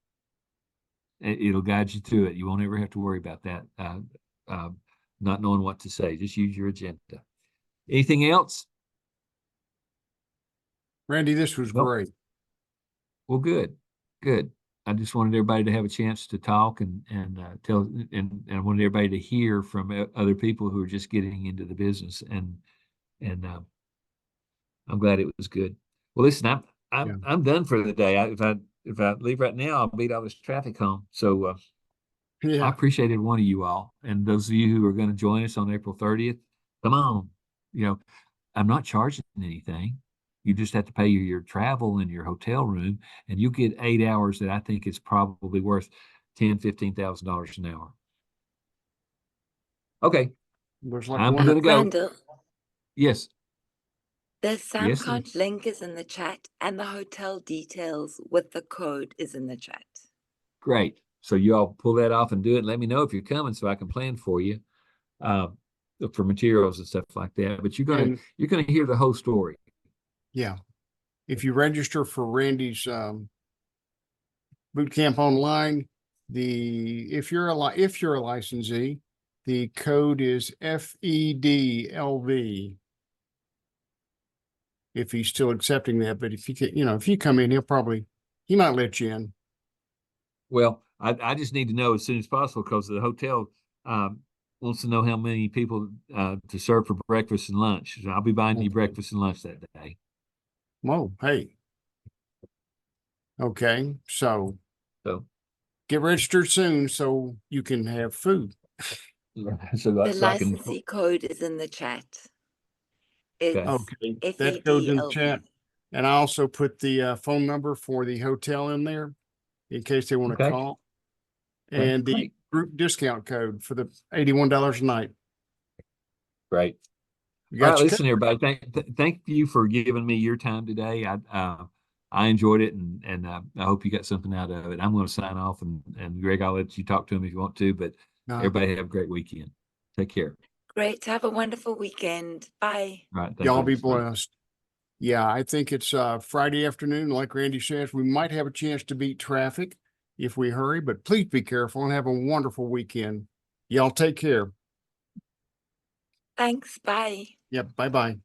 It'll guide you through it. You won't ever have to worry about that. Not knowing what to say. Just use your agenda. Anything else? Randy, this was Nope. great. Well, good. I just wanted everybody to have a chance to talk and tell, and I wanted everybody to hear from other people who are just getting into the business. And I'm glad it was good. Well, listen, I'm done for the day. If I leave right now, I'll beat all this traffic home. So I appreciate every one of you all, and those of you who are going to join us on April 30th. Come on, I'm not charging anything. You just have to pay your travel and your hotel room, and you get 8 hours that I think is probably worth $10,000, $15,000 an hour. Okay, There's like I'm one. gonna go. Randall, Yes, the Yes, SamCon link is in the chat and the hotel details with the code is in the chat. great. So you all pull that off and do it. Let me know if you're coming so I can plan for you, uh, for materials and stuff like that. But And you're gonna hear the whole story. yeah, if you register for Randy's boot camp online, if you're a licensee, the code is FEDLV. If he's still accepting that, but if if you come in, he might let you in. Well, I just need to know as soon as possible because the hotel wants to know how many people to serve for breakfast and lunch. So I'll be buying you Okay. breakfast and lunch that day. Whoa, hey. Okay, so So, get registered soon so you can have food. so The so I can. licensee code is in the chat. It's Okay, FEDLV. that goes in the chat. And I also put the phone number for the hotel in there in case they want to Okay. call. Okay, And the great. group discount code for the $81 a night. Great. You All got right, your listen, everybody. Thank you for giving me your time today. I enjoyed it, and I hope you got something out of it. I'm going to sign off, and Greg, I'll let you talk to him if you want to. But everybody have a great weekend. Take care. Great. Have a wonderful weekend. Bye. All right, thank y'all you. be Bye. blessed. Yeah, I think it's Friday afternoon. Like Randy says, we might have a chance to beat traffic if we hurry, but please be careful and have a wonderful weekend. Y'all take care. Thanks. Bye. Yep. Bye-bye.